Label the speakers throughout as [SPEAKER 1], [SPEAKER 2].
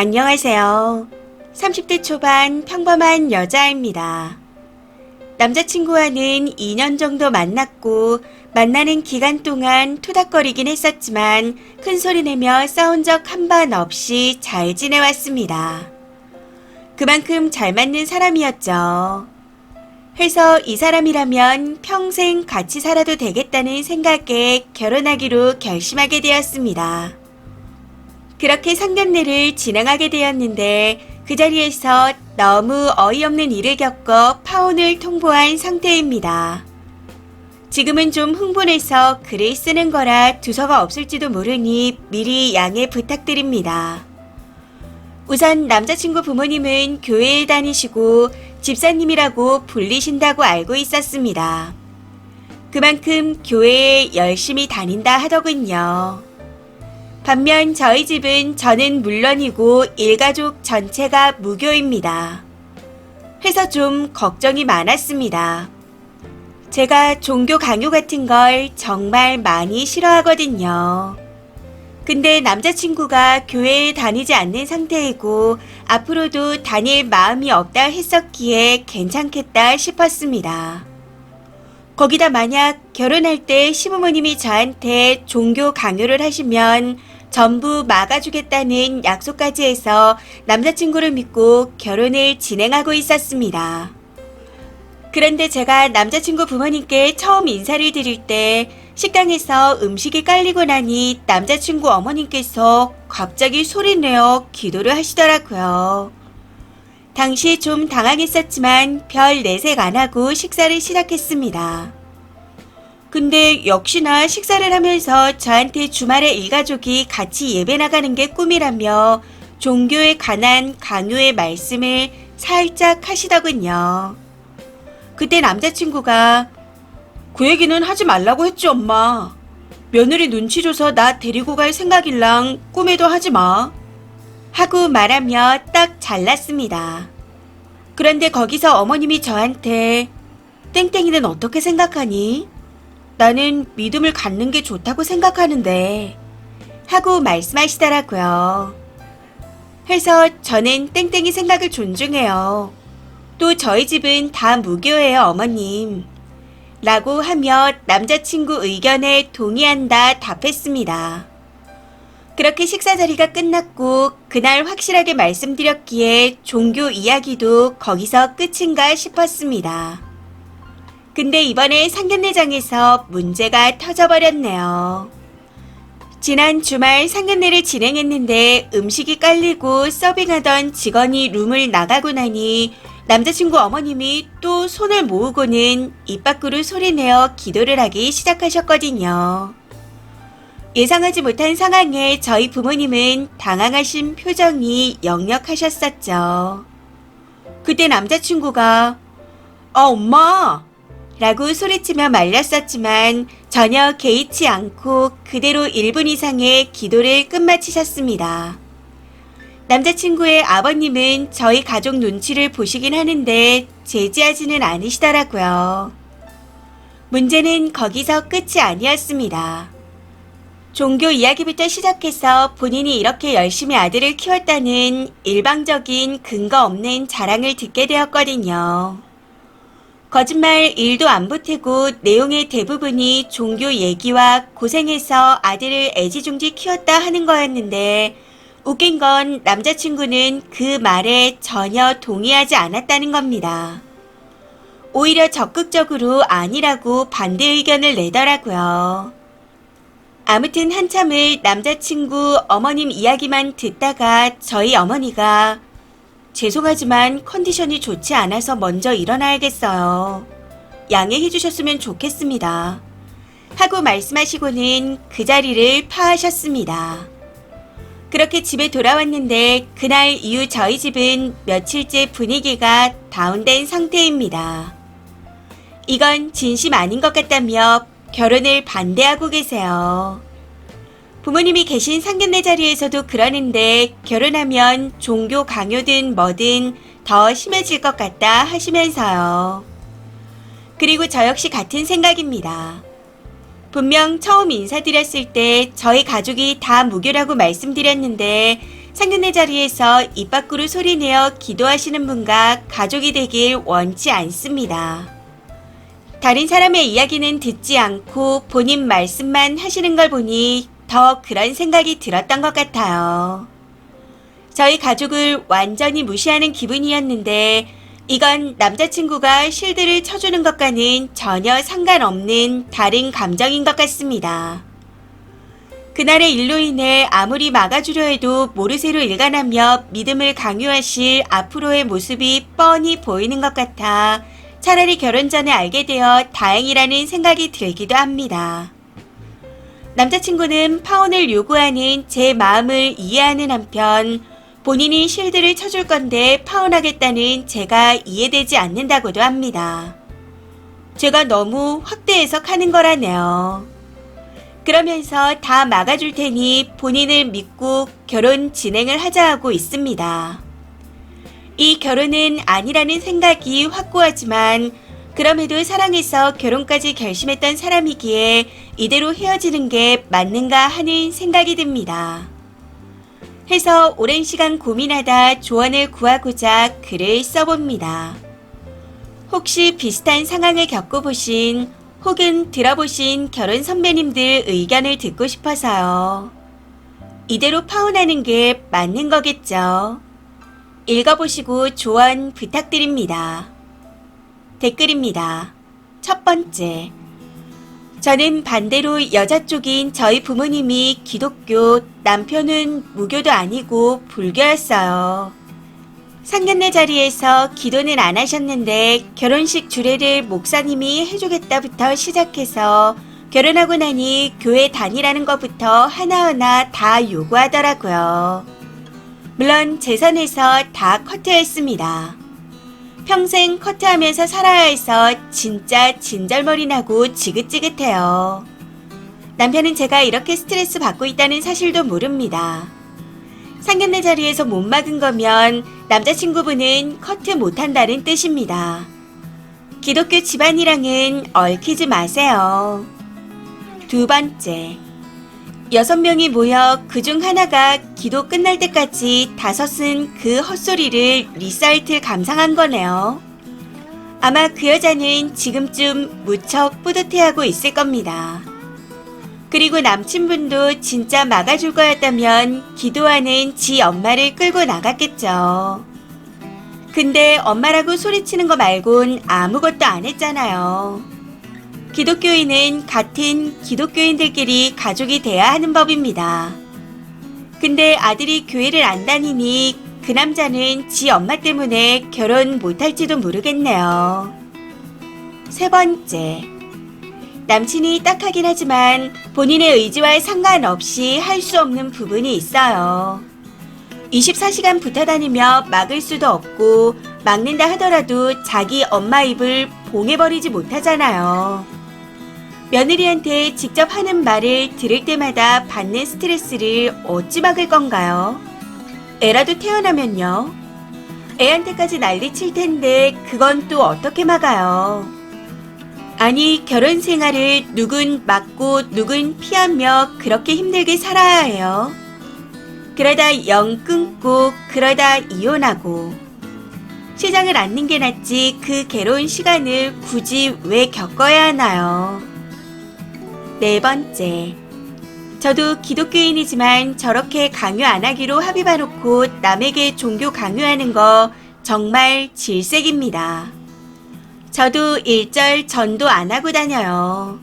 [SPEAKER 1] 안녕하세요. 30대 초반 평범한 여자입니다. 남자친구와는 2년 정도 만났고 만나는 기간 동안 투닥거리긴 했었지만 큰 소리 내며 싸운 적 한 번 없이 잘 지내왔습니다. 그만큼 잘 맞는 사람이었죠. 해서 이 사람이라면 평생 같이 살아도 되겠다는 생각에 결혼하기로 결심하게 되었습니다. 그렇게 상견례를 진행하게 되었는데 그 자리에서 너무 어이없는 일을 겪어 파혼을 통보한 상태입니다. 지금은 좀 흥분해서 글을 쓰는 거라 두서가 없을지도 모르니 미리 양해 부탁드립니다. 우선 남자친구 부모님은 교회에 다니시고 집사님이라고 불리신다고 알고 있었습니다. 그만큼 교회에 열심히 다닌다 하더군요. 반면 저희 집은 저는 물론이고 일가족 전체가 무교입니다. 해서 좀 걱정이 많았습니다. 제가 종교 강요 같은 걸 정말 많이 싫어하거든요. 근데 남자친구가 교회에 다니지 않는 상태이고 앞으로도 다닐 마음이 없다 했었기에 괜찮겠다 싶었습니다. 거기다 만약 결혼할 때 시부모님이 저한테 종교 강요를 하시면 전부 막아주겠다는 약속까지 해서 남자친구를 믿고 결혼을 진행하고 있었습니다. 그런데 제가 남자친구 부모님께 처음 인사를 드릴 때 식당에서 음식이 깔리고 나니 남자친구 어머님께서 갑자기 소리내어 기도를 하시더라고요. 당시 좀 당황했었지만 별 내색 안 하고 식사를 시작했습니다. 근데 역시나 식사를 하면서 저한테 주말에 일가족이 같이 예배 나가는 게 꿈이라며 종교에 관한 강요의 말씀을 살짝 하시더군요. 그때 남자친구가 그 얘기는 하지 말라고 했지 엄마. 며느리 눈치 줘서 나 데리고 갈 생각일랑 꿈에도 하지 마. 하고 말하며 딱 잘랐습니다. 그런데 거기서 어머님이 저한테 땡땡이는 어떻게 생각하니? 나는 믿음을 갖는 게 좋다고 생각하는데 하고 말씀하시더라고요. 해서 저는 땡땡이 생각을 존중해요. 또 저희 집은 다 무교예요 어머님. 라고 하며 남자친구 의견에 동의한다 답했습니다. 그렇게 식사 자리가 끝났고 그날 확실하게 말씀드렸기에 종교 이야기도 거기서 끝인가 싶었습니다. 근데 이번에 상견례장에서 문제가 터져버렸네요. 지난 주말 상견례를 진행했는데 음식이 깔리고 서빙하던 직원이 룸을 나가고 나니 남자친구 어머님이 또 손을 모으고는 입 밖으로 소리내어 기도를 하기 시작하셨거든요. 예상하지 못한 상황에 저희 부모님은 당황하신 표정이 역력하셨었죠. 그때 남자친구가 엄마! 라고 소리치며 말렸었지만 전혀 개의치 않고 그대로 1분 이상의 기도를 끝마치셨습니다. 남자친구의 아버님은 저희 가족 눈치를 보시긴 하는데 제지하지는 않으시더라고요. 문제는 거기서 끝이 아니었습니다. 종교 이야기부터 시작해서 본인이 이렇게 열심히 아들을 키웠다는 일방적인 근거 없는 자랑을 듣게 되었거든요. 거짓말 1도 안 보태고 내용의 대부분이 종교 얘기와 고생해서 아들을 애지중지 키웠다 하는 거였는데 웃긴 건 남자친구는 그 말에 전혀 동의하지 않았다는 겁니다. 오히려 적극적으로 아니라고 반대 의견을 내더라고요. 아무튼 한참을 남자친구 어머님 이야기만 듣다가 저희 어머니가 죄송하지만 컨디션이 좋지 않아서 먼저 일어나야겠어요. 양해해 주셨으면 좋겠습니다. 하고 말씀하시고는 그 자리를 파하셨습니다. 그렇게 집에 돌아왔는데 그날 이후 저희 집은 며칠째 분위기가 다운된 상태입니다. 이건 진심 아닌 것 같다며 결혼을 반대하고 계세요. 부모님이 계신 상견례 자리에서도 그러는데 결혼하면 종교 강요든 뭐든 더 심해질 것 같다 하시면서요. 그리고 저 역시 같은 생각입니다. 분명 처음 인사드렸을 때 저희 가족이 다 무교라고 말씀드렸는데 상견례 자리에서 입 밖으로 소리내어 기도하시는 분과 가족이 되길 원치 않습니다. 다른 사람의 이야기는 듣지 않고 본인 말씀만 하시는 걸 보니 더 그런 생각이 들었던 것 같아요. 저희 가족을 완전히 무시하는 기분이었는데 이건 남자친구가 실드를 쳐주는 것과는 전혀 상관없는 다른 감정인 것 같습니다. 그날의 일로 인해 아무리 막아주려 해도 모르쇠로 일관하며 믿음을 강요하실 앞으로의 모습이 뻔히 보이는 것 같아 차라리 결혼 전에 알게 되어 다행이라는 생각이 들기도 합니다. 남자친구는 파혼을 요구하는 제 마음을 이해하는 한편 본인이 실드를 쳐줄 건데 파혼하겠다는 제가 이해되지 않는다고도 합니다. 제가 너무 확대 해석하는 거라네요. 그러면서 다 막아줄 테니 본인을 믿고 결혼 진행을 하자 하고 있습니다. 이 결혼은 아니라는 생각이 확고하지만 그럼에도 사랑해서 결혼까지 결심했던 사람이기에 이대로 헤어지는 게 맞는가 하는 생각이 듭니다. 해서 오랜 시간 고민하다 조언을 구하고자 글을 써봅니다. 혹시 비슷한 상황을 겪어보신 혹은 들어보신 결혼 선배님들 의견을 듣고 싶어서요. 이대로 파혼하는 게 맞는 거겠죠. 읽어보시고 조언 부탁드립니다. 댓글입니다. 첫 번째. 저는 반대로 여자 쪽인 저희 부모님이 기독교, 남편은 무교도 아니고 불교였어요. 상견례 자리에서 기도는 안 하셨는데 결혼식 주례를 목사님이 해주겠다부터 시작해서 결혼하고 나니 교회 다니라는 것부터 하나하나 다 요구하더라고요. 물론 제 선에서 다 커트했습니다. 평생 커트하면서 살아야 해서 진짜 진절머리 나고 지긋지긋해요. 남편은 제가 이렇게 스트레스 받고 있다는 사실도 모릅니다. 상견례 자리에서 못 막은 거면 남자친구분은 커트 못한다는 뜻입니다. 기독교 집안이랑은 얽히지 마세요. 두 번째. 6명이 모여 그중 하나가 기도 끝날 때까지 다 섰은 그 헛소리를 리사이틀 감상한 거네요. 아마 그 여자는 지금쯤 무척 뿌듯해하고 있을 겁니다. 그리고 남친분도 진짜 막아줄 거였다면 기도하는 지 엄마를 끌고 나갔겠죠. 근데 엄마라고 소리치는 거 말곤 아무것도 안 했잖아요. 기독교인은 같은 기독교인들끼리 가족이 돼야 하는 법입니다. 근데 아들이 교회를 안 다니니 그 남자는 지 엄마 때문에 결혼 못할지도 모르겠네요. 세 번째. 남친이 딱하긴 하지만 본인의 의지와 상관없이 할 수 없는 부분이 있어요. 24시간 붙어 다니며 막을 수도 없고 막는다 하더라도 자기 엄마 입을 봉해버리지 못하잖아요. 며느리한테 직접 하는 말을 들을 때마다 받는 스트레스를 어찌 막을 건가요? 애라도 태어나면요? 애한테까지 난리칠 텐데 그건 또 어떻게 막아요? 아니 결혼 생활을 누군 막고 누군 피하며 그렇게 힘들게 살아야 해요? 그러다 영 끊고 그러다 이혼하고 시장을 앉는 게 낫지 그 괴로운 시간을 굳이 왜 겪어야 하나요? 네 번째. 저도 기독교인이지만 저렇게 강요 안 하기로 합의 봐놓고 남에게 종교 강요하는 거 정말 질색입니다. 저도 일절 전도 안 하고 다녀요.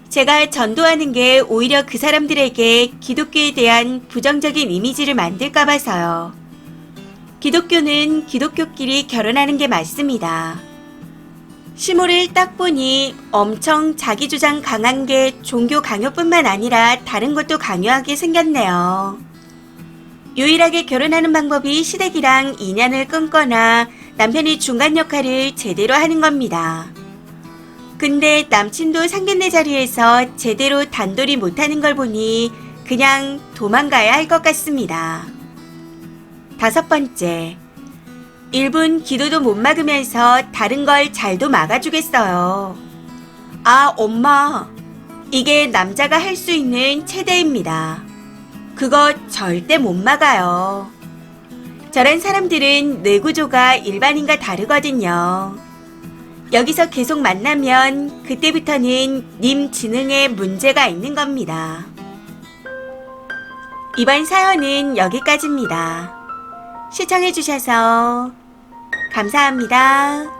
[SPEAKER 1] 제가 전도하는 게 오히려 그 사람들에게 기독교에 대한 부정적인 이미지를 만들까 봐서요. 기독교는 기독교끼리 결혼하는 게 맞습니다. 시모를 딱 보니 엄청 자기 주장 강한 게 종교 강요뿐만 아니라 다른 것도 강요하게 생겼네요. 유일하게 결혼하는 방법이 시댁이랑 인연을 끊거나 남편이 중간 역할을 제대로 하는 겁니다. 근데 남친도 상견례 자리에서 제대로 단돌이 못하는 걸 보니 그냥 도망가야 할 것 같습니다. 다섯 번째. 1분 기도도 못 막으면서 다른 걸 잘도 막아주겠어요. 아, 엄마. 이게 남자가 할 수 있는 최대입니다. 그거 절대 못 막아요. 저런 사람들은 뇌구조가 일반인과 다르거든요. 여기서 계속 만나면 그때부터는 님 지능에 문제가 있는 겁니다. 이번 사연은 여기까지입니다. 시청해주셔서 감사합니다.